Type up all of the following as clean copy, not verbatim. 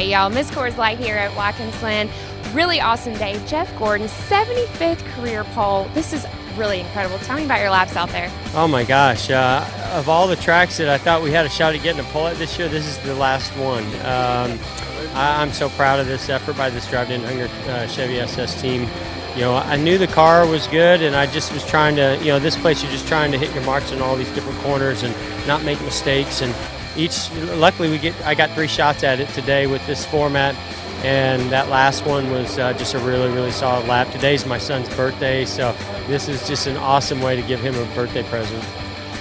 Hey y'all, Miss Coors Light here at Watkins Glen. Really awesome day. Jeff Gordon's 75th career pole. This is really incredible. Tell me about your laps out there. Oh my gosh, of all the tracks that I thought we had a shot at getting a pole at this year, this is the last one. I'm so proud of this effort by this Drive In Hunger Chevy SS team. You know, I knew the car was good, and I just was trying to, you know, this place you're just trying to hit your marks in all these different corners and not make mistakes. And luckily I got 3 shots at it today with this format, and that last one was just a really solid lap. Today's my son's birthday, so this is just an awesome way to give him a birthday present.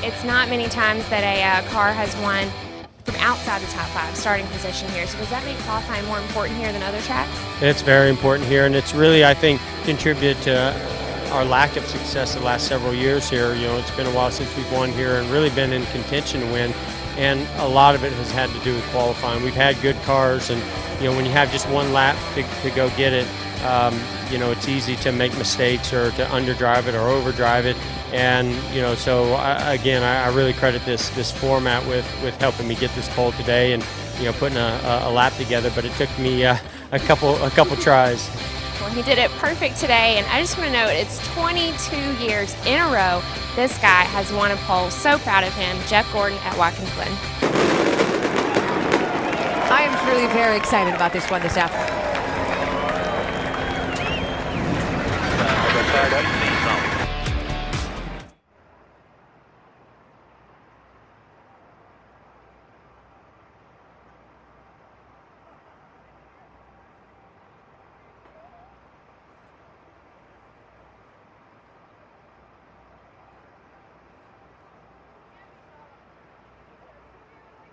It's not many times that a car has won from outside the top 5 starting position here. So does that make qualifying more important here than other tracks? It's very important here, and it's really, I think, contributed to our lack of success the last several years here. You know, it's been a while since we've won here and really been in contention to win, and a lot of it has had to do with qualifying. We've had good cars, and you know, when you have just one lap to go get it, you know, it's easy to make mistakes or to underdrive it or overdrive it. And you know, so I really credit this format with helping me get this pole today, and you know, putting a lap together. But it took me a couple tries. Well, he did it perfect today, and I just want to note it's 22 years in a row this guy has won a pole. So proud of him. Jeff Gordon at Watkins Glen. I am truly very excited about this one this afternoon.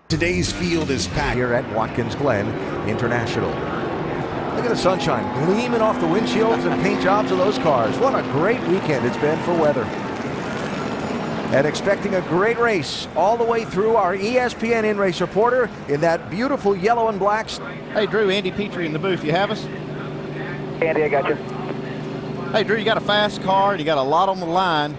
Today's field is packed here at Watkins Glen International. Look at the sunshine gleaming off the windshields and paint jobs of those cars. What a great weekend it's been for weather. And expecting a great race all the way through, our ESPN in-race reporter in that beautiful yellow and black. Hey Drew, Andy Petrie in the booth. You have us? Andy, I got you. Hey Drew, you got a fast car and you got a lot on the line.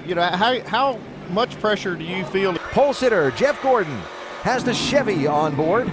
You know, how much pressure do you feel? Pole sitter Jeff Gordon has the Chevy on board.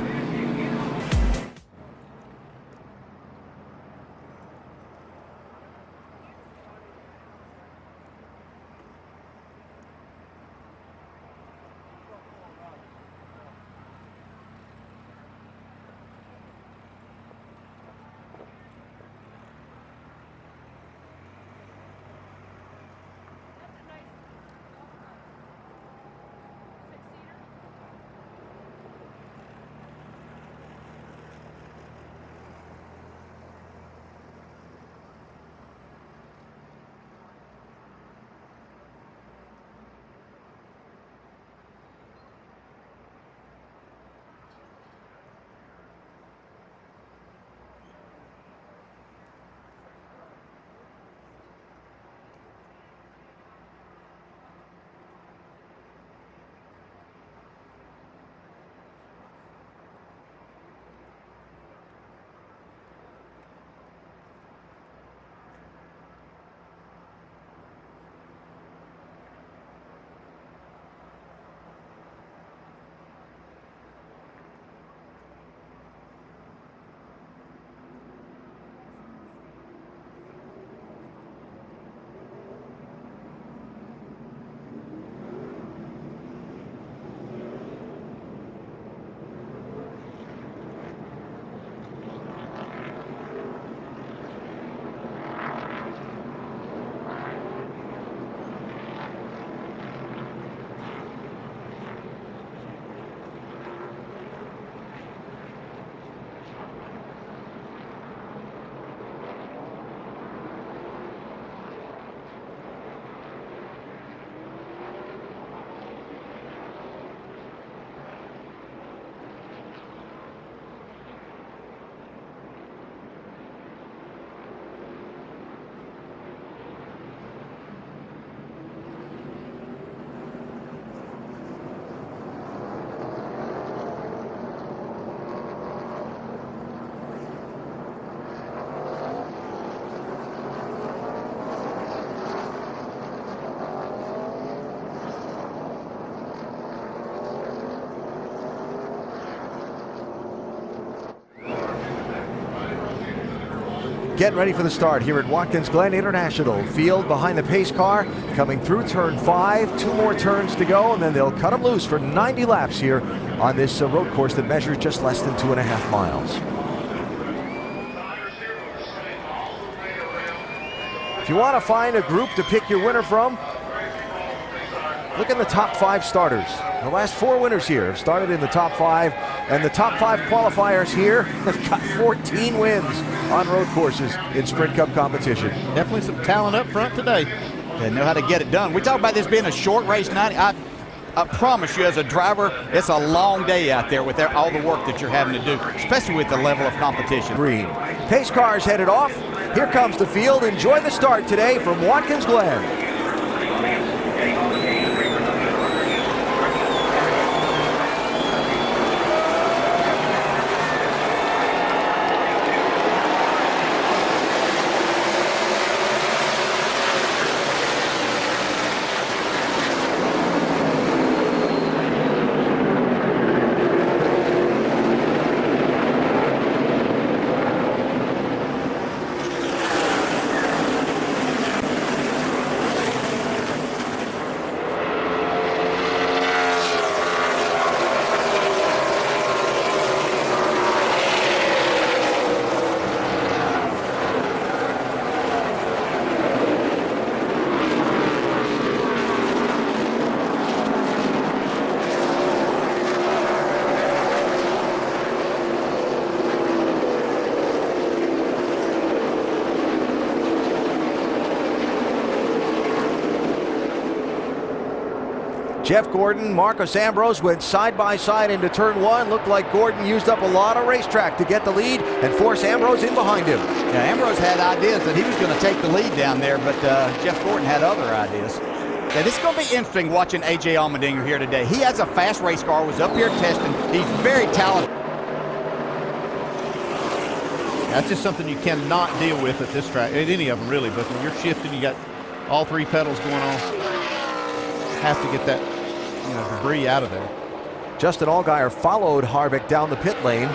Getting ready for the start here at Watkins Glen International. Field behind the pace car, coming through turn 5. 2 more turns to go, and then they'll cut them loose for 90 laps here on this road course that measures just less than 2.5 miles. If you want to find a group to pick your winner from, look at the top 5 starters. The last 4 winners here have started in the top 5, and the top 5 qualifiers here have got 14 wins on road courses in Sprint Cup competition. Definitely some talent up front today. They know how to get it done. We talk about this being a short race tonight. I promise you, as a driver, it's a long day out there with all the work that you're having to do, especially with the level of competition. Green. Pace cars headed off. Here comes the field. Enjoy the start today from Watkins Glen. Jeff Gordon, Marcos Ambrose went side by side into turn 1. Looked like Gordon used up a lot of racetrack to get the lead and force Ambrose in behind him. Yeah, Ambrose had ideas that he was going to take the lead down there, but Jeff Gordon had other ideas. Yeah, this is going to be interesting watching A.J. Allmendinger here today. He has a fast race car, was up here testing. He's very talented. That's just something you cannot deal with at this track, at any of them really, but when you're shifting, you got all 3 pedals going on. Have to get that debris out of there. Justin Allgaier followed Harvick down the pit lane.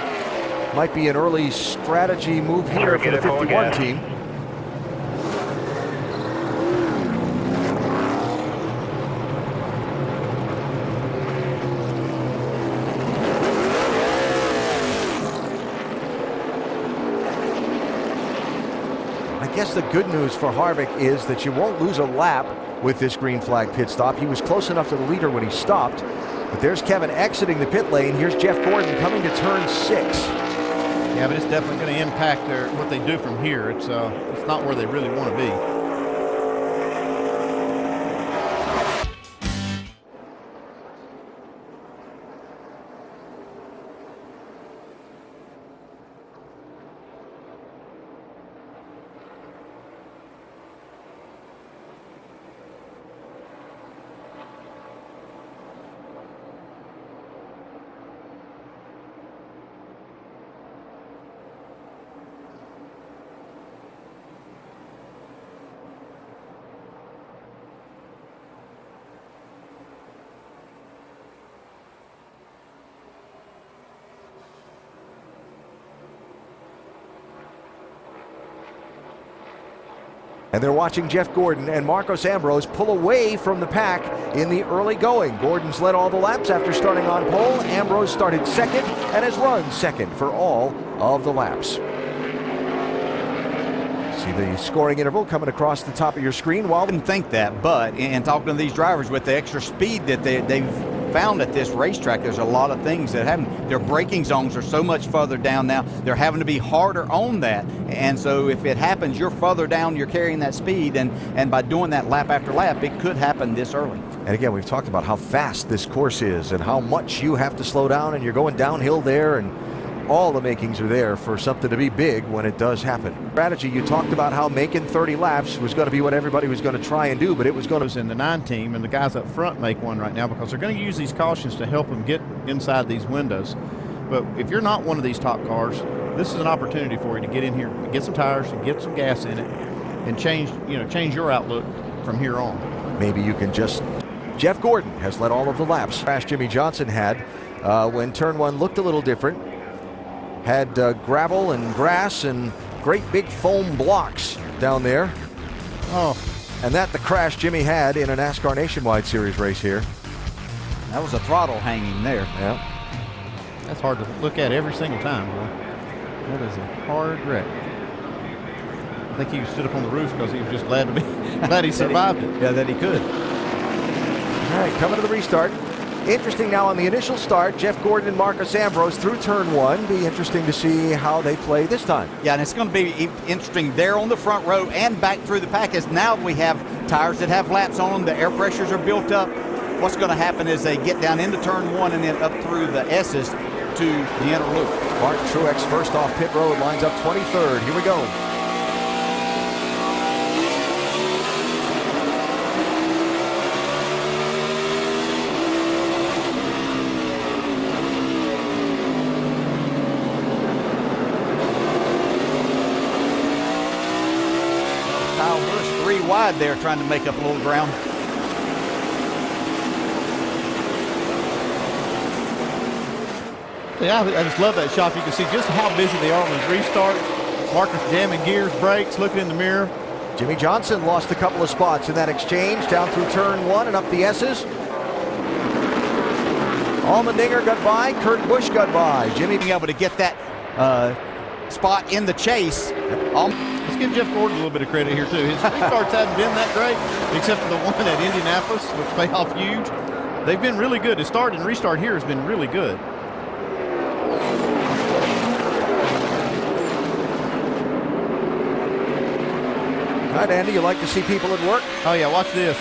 Might be an early strategy move here for the 51 team. I guess the good news for Harvick is that you won't lose a lap with this green flag pit stop. He was close enough to the leader when he stopped. But there's Kevin exiting the pit lane. Here's Jeff Gordon coming to turn 6. Yeah, but it's definitely going to impact what they do from here. It's not where they really want to be. And they're watching Jeff Gordon and Marcos Ambrose pull away from the pack in the early going. Gordon's led all the laps after starting on pole. Ambrose started second and has run second for all of the laps. See the scoring interval coming across the top of your screen. I didn't think that, but in talking to these drivers with the extra speed that they've found at this racetrack, there's a lot of things that happen. Their braking zones are so much further down now. They're having to be harder on that. And so if it happens, you're further down, you're carrying that speed, and by doing that lap after lap, it could happen this early. And again, we've talked about how fast this course is and how much you have to slow down, and you're going downhill there, and all the makings are there for something to be big when it does happen. Strategy, you talked about how making 30 laps was going to be what everybody was going to try and do, but it was going to... In the 9 team, and the guys up front make one right now because they're going to use these cautions to help them get inside these windows. But if you're not one of these top cars, this is an opportunity for you to get in here, get some tires, and get some gas in it, and change your outlook from here on. Maybe you can just... Jeff Gordon has led all of the laps. Crash Jimmy Johnson had when turn 1 looked a little different. Had gravel and grass and Great big foam blocks down there. Oh, And that the crash Jimmy had in a NASCAR Nationwide Series race here. That was a throttle hanging there. Yeah. that's hard to look at every single time, boy. That is a hard wreck. I think he stood up on the roof because he was just glad to be glad he survived it. Yeah, that he could. All right, coming to the restart. Interesting now on the initial start, Jeff Gordon and Marcus Ambrose through turn one. Be interesting to see how they play this time. Yeah, and it's going to be interesting there on the front row and back through the pack, as now we have tires that have laps on them. The air pressures are built up. What's going to happen is they get down into turn one and then up through the S's to the inner loop. Mark Truex first off pit road, lines up 23rd. Here we go. Kyle Busch 3 wide there, trying to make up a little ground. Yeah, I just love that shot. You can see just how busy they are on these restarts. Marcus jamming gears, brakes, looking in the mirror. Jimmy Johnson lost a couple of spots in that exchange, down through turn one and up the S's. Allmendinger got by, Kurt Busch got by. Jimmy Being able to get that spot in the chase. Let's give Jeff Gordon a little bit of credit here, too. His restarts hadn't been that great, except for the one at Indianapolis, which paid off huge. They've been really good. His start and restart here has been really good. All right, Andy, you like to see people at work? Oh, yeah, watch this.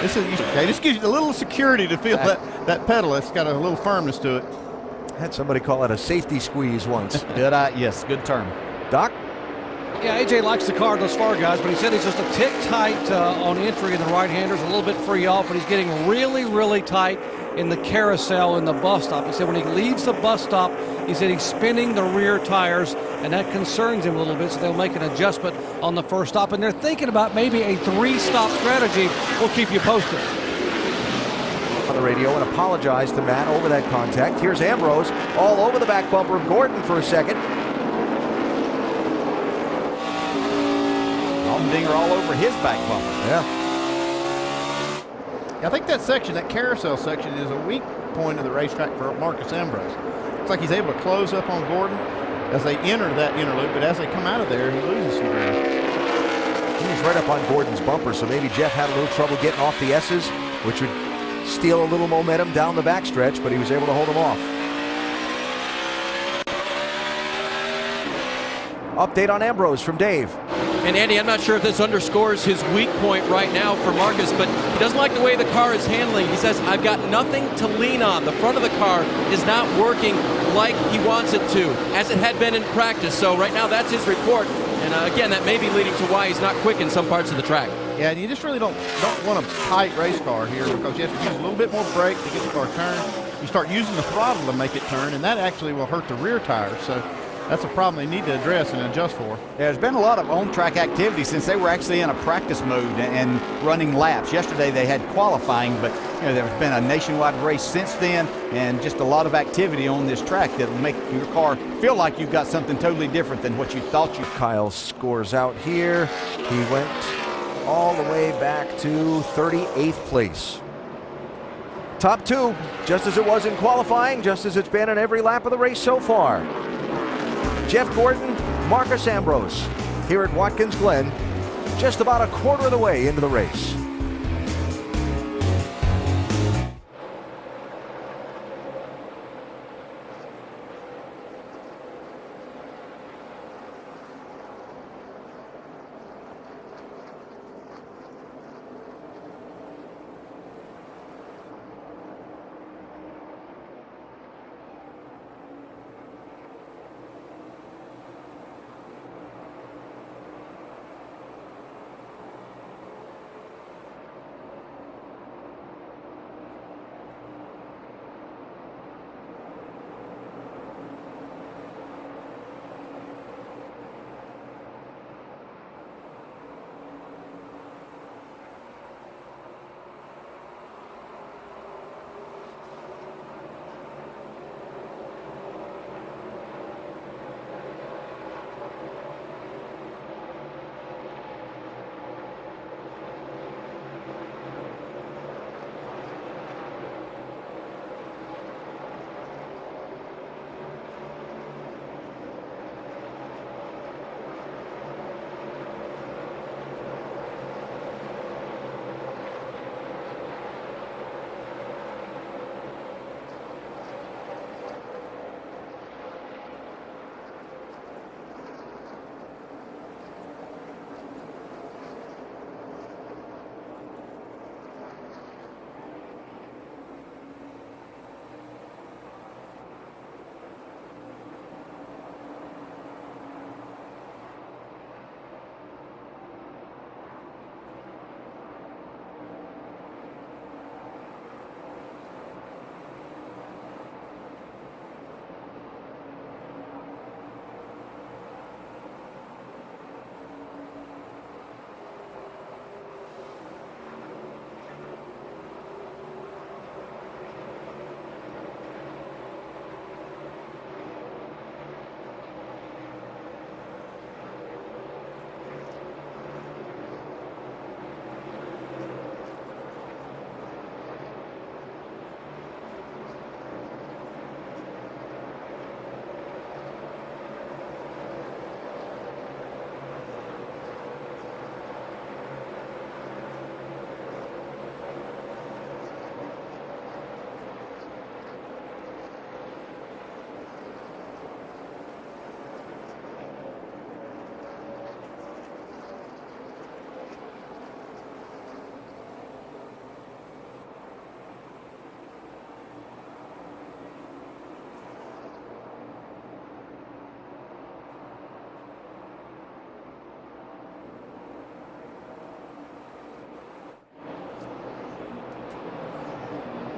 This gives you a little security to feel that pedal. It's got a little firmness to it. Had somebody call it a safety squeeze once. Yes, good term. Doc? Yeah, AJ likes the car thus far, guys, but he said he's just a tick tight on entry in the right-handers, a little bit free off, but he's getting really, really tight in the carousel in the bus stop. He said when he leaves the bus stop, he said he's spinning the rear tires, and that concerns him a little bit, so they'll make an adjustment on the first stop. And they're thinking about maybe a 3-stop strategy. We'll keep you posted. On the radio and apologized to Matt over that contact. Here's Ambrose all over the back bumper of Gordon for a second. Allmendinger all over his back bumper. Yeah. I think that section, that carousel section, is a weak point of the racetrack for Marcus Ambrose. Looks like he's able to close up on Gordon as they enter that inner loop, but as they come out of there, he loses some ground. He's right up on Gordon's bumper, so maybe Jeff had a little trouble getting off the S's, which would steal a little momentum down the backstretch, but he was able to hold him off. Update on Ambrose from Dave. And Andy, I'm not sure if this underscores his weak point right now for Marcus, but he doesn't like the way the car is handling. He says, I've got nothing to lean on. The front of the car is not working like he wants it to, as it had been in practice. So right now, that's his report. And again, that may be leading to why he's not quick in some parts of the track. Yeah, and you just really don't want a tight race car here, because you have to use a little bit more brake to get the car turned. You start using the throttle to make it turn, and that actually will hurt the rear tires. So that's a problem they need to address and adjust for. Yeah, there's been a lot of on-track activity since they were actually in a practice mode and running laps. Yesterday they had qualifying, but there's been a nationwide race since then, and just a lot of activity on this track that will make your car feel like you've got something totally different than what you thought you. Kyle scores out here. He went all the way back to 38th place. Top two, just as it was in qualifying, just as it's been in every lap of the race so far. Jeff Gordon, Marcus Ambrose here at Watkins Glen, just about a quarter of the way into the race.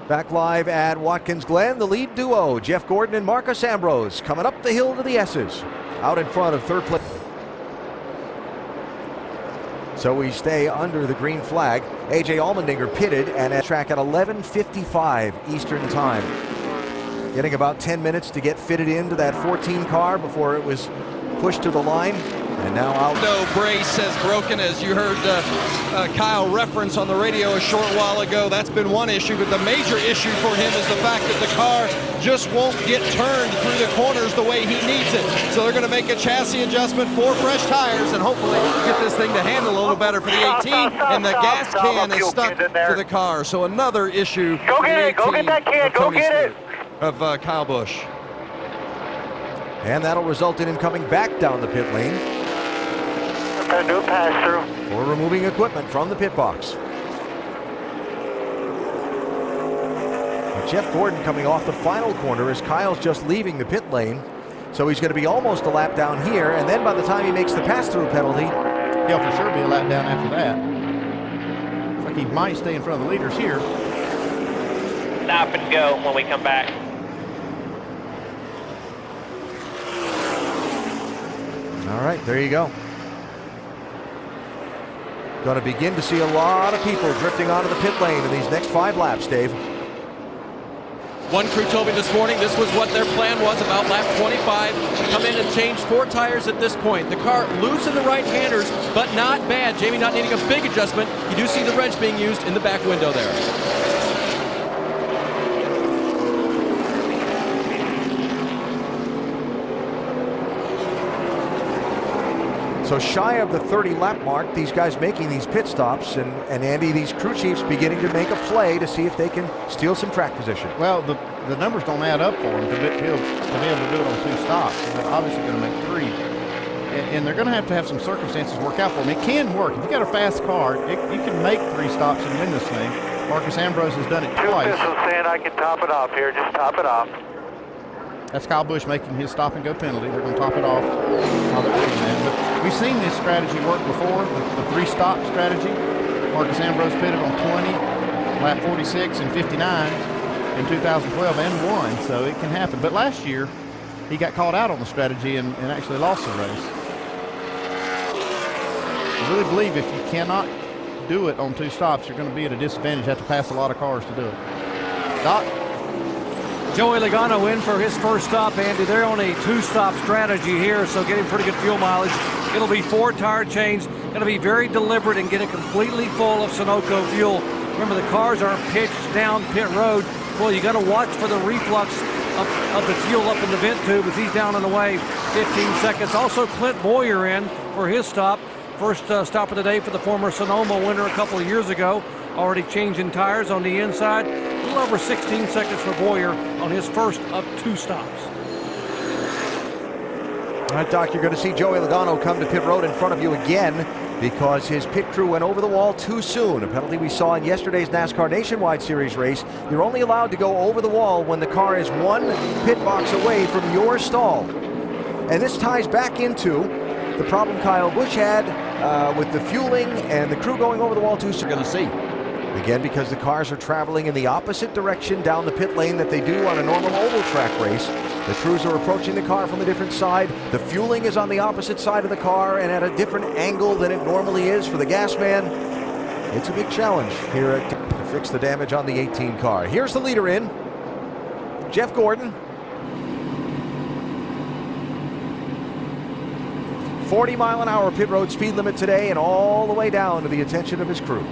Back live at Watkins Glen, the lead duo, Jeff Gordon and Marcus Ambrose, coming up the hill to the S's, out in front of third place. So we stay under the green flag. A.J. Allmendinger pitted and at track at 11:55 Eastern Time. Getting about 10 minutes to get fitted into that 14 car before it was pushed to the line. And now out. No brace has broken, as you heard Kyle reference on the radio a short while ago. That's been one issue, but the major issue for him is the fact that the car just won't get turned through the corners the way he needs it. So they're going to make a chassis adjustment, 4 fresh tires, and hopefully get this thing to handle a little better for the 18. And the gas can is stuck to the car. So another issue. Go get it. Go get that can. Go get it. Of Kyle Busch. And that'll result in him coming back down the pit lane. No pass-through. For removing equipment from the pit box. Jeff Gordon coming off the final corner as Kyle's just leaving the pit lane. So he's going to be almost a lap down here, and then by the time he makes the pass-through penalty, he'll for sure be a lap down after that. Looks like he might stay in front of the leaders here. Stop and go when we come back. All right, there you go. Going to begin to see a lot of people drifting onto the pit lane in these next 5 laps, Dave. One crew told me this morning this was what their plan was about lap 25. Come in and change 4 tires at this point. The car loose in the right-handers, but not bad. Jamie not needing a big adjustment. You do see the wrench being used in the back window there. So shy of the 30 lap mark, these guys making these pit stops, and Andy, these crew chiefs beginning to make a play to see if they can steal some track position. Well, the numbers don't add up for them to be able to do it on 2 stops. So they're obviously going to make 3. And they're going to have some circumstances work out for them. It can work. If you got a fast car, you can make 3 stops and win this thing. Marcus Ambrose has done it twice. 2 missiles saying I can top it off here. Just top it off. That's Kyle Busch making his stop-and-go penalty. They're going to top it off while they're doing that. But we've seen this strategy work before, the 3-stop strategy. Marcus Ambrose pitted on 20, lap 46 and 59 in 2012 and won, so it can happen. But last year, he got called out on the strategy and actually lost the race. I really believe if you cannot do it on 2 stops, you're going to be at a disadvantage. You have to pass a lot of cars to do it. Doc? Joey Logano in for his first stop, Andy. They're on a 2-stop strategy here, so getting pretty good fuel mileage. It'll be 4 tire changes. Going to be very deliberate and get it completely full of Sunoco fuel. Remember, the cars aren't pitched down pit road. Well, you got to watch for the reflux of the fuel up in the vent tube as he's down and away. 15 seconds. Also, Clint Boyer in for his stop. First stop of the day for the former Sonoma winner a couple of years ago. Already changing tires on the inside. A little over 16 seconds for Boyer on his first of 2 stops. All right, Doc, you're going to see Joey Logano come to pit road in front of you again because his pit crew went over the wall too soon. A penalty we saw in yesterday's NASCAR Nationwide Series race. You're only allowed to go over the wall when the car is 1 pit box away from your stall. And this ties back into the problem Kyle Busch had with the fueling and the crew going over the wall too soon. We're going to see. Again, because the cars are traveling in the opposite direction down the pit lane that they do on a normal oval track race. The crews are approaching the car from a different side. The fueling is on the opposite side of the car and at a different angle than it normally is for the gas man. It's a big challenge here to fix the damage on the 18 car. Here's the leader in, Jeff Gordon. 40-mile-an-hour pit road speed limit today and all the way down to the attention of his crew.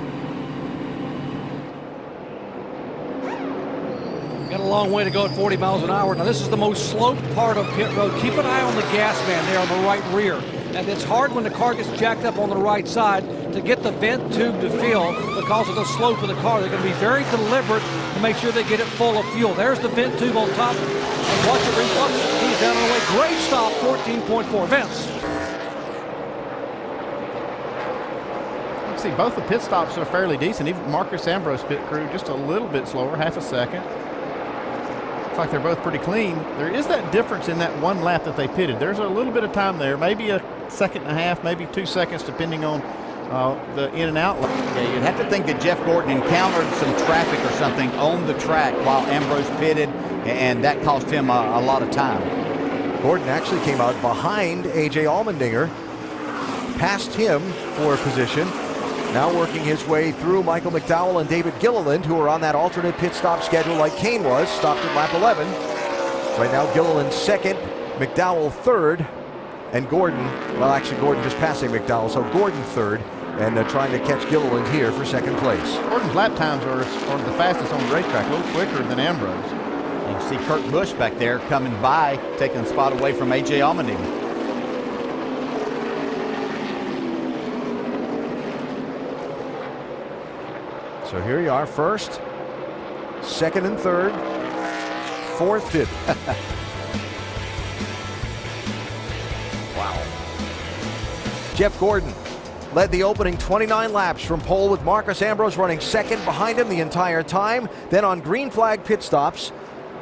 Got a long way to go at 40 miles an hour. Now, this is the most sloped part of pit road. Keep an eye on the gas man there on the right rear. And it's hard when the car gets jacked up on the right side to get the vent tube to fill because of the slope of the car. They're going to be very deliberate to make sure they get it full of fuel. There's the vent tube on top. And watch it reflux. He's down and away. Great stop, 14.4 vents. See, both the pit stops are fairly decent. Even Marcus Ambrose pit crew just a little bit slower, half a second. Looks like they're both pretty clean. There is that difference in that 1 lap that they pitted. There's a little bit of time there, maybe a second and a half, maybe 2 seconds, depending on the in and out. Yeah, you'd have to think that Jeff Gordon encountered some traffic or something on the track while Ambrose pitted, and that cost him a lot of time. Gordon actually came out behind A.J. Allmendinger, passed him for position. Now working his way through Michael McDowell and David Gilliland, who are on that alternate pit stop schedule like Kane was, stopped at lap 11. Right now Gilliland second, McDowell third, and Gordon, well actually Gordon just passing McDowell, so Gordon third, and trying to catch Gilliland here for second place. Gordon's lap times are the fastest on the racetrack, a little quicker than Ambrose. You can see Kurt Busch back there coming by, taking the spot away from A.J. Allmendinger. So here you are, first, second and third, fourth, fifth. Wow. Jeff Gordon led the opening 29 laps from pole, with Marcus Ambrose running second behind him the entire time. Then on green flag pit stops,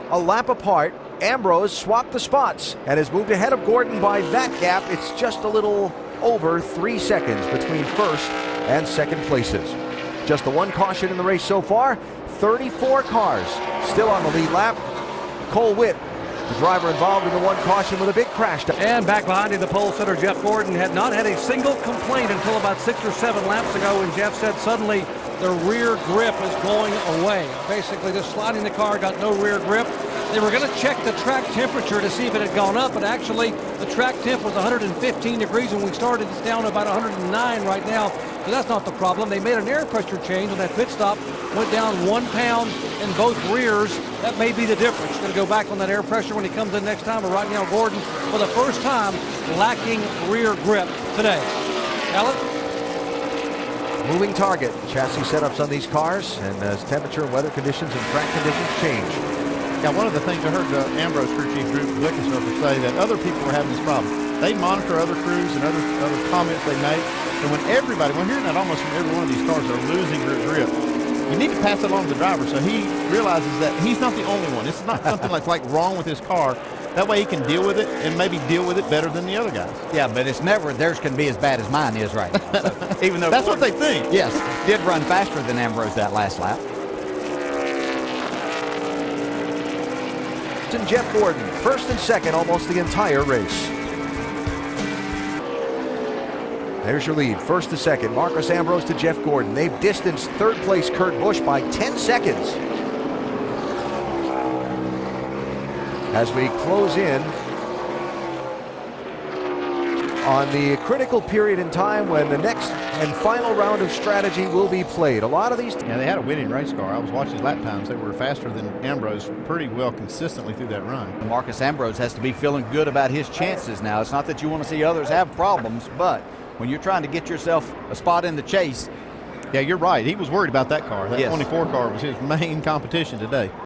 a lap apart, Ambrose swapped the spots and has moved ahead of Gordon by that gap. It's just a little over 3 seconds between first and second places. Just the one caution in the race so far. 34 cars still on the lead lap. Cole Witt, the driver involved in the one caution, with a big crash. And back behind him, the pole sitter Jeff Gordon had not had a single complaint until about 6 or 7 laps ago, when Jeff said suddenly the rear grip is going away. Basically just sliding the car, got no rear grip. They were going to check the track temperature to see if it had gone up, but actually the track temp was 115 degrees when we started. It's down to about 109 right now, so that's not the problem. They made an air pressure change on that pit stop, went down 1 pound in both rears. That may be the difference. Going to go back on that air pressure when he comes in next time, but right now Gordon, for the first time, lacking rear grip today. Alan? Moving target, chassis setups on these cars, and as temperature and weather conditions and track conditions change. Yeah, one of the things I heard Ambrose crew chief Drew Blickensurfer say, that other people were having this problem. They monitor other crews and other comments they make, and when we're hearing that almost from every one of these cars are losing their grip, you need to pass it along to the driver so he realizes that he's not the only one. It's not something that's like wrong with his car. That way he can deal with it and maybe deal with it better than the other guys. Yeah, but it's never theirs can be as bad as mine is right now. So, even though that's what they think. Yes, did run faster than Ambrose that last lap. And Jeff Gordon, first and second almost the entire race. There's your lead, first to second, Marcus Ambrose to Jeff Gordon. They've distanced third place Kurt Busch by 10 seconds. As we close in on the critical period in time when the next and final round of strategy will be played. A lot of these... Yeah, they had a winning race car. I was watching lap times. They were faster than Ambrose pretty well consistently through that run. Marcus Ambrose has to be feeling good about his chances now. It's not that you want to see others have problems, but when you're trying to get yourself a spot in the chase... Yeah, you're right. He was worried about that car. That yes. 24 car was his main competition today.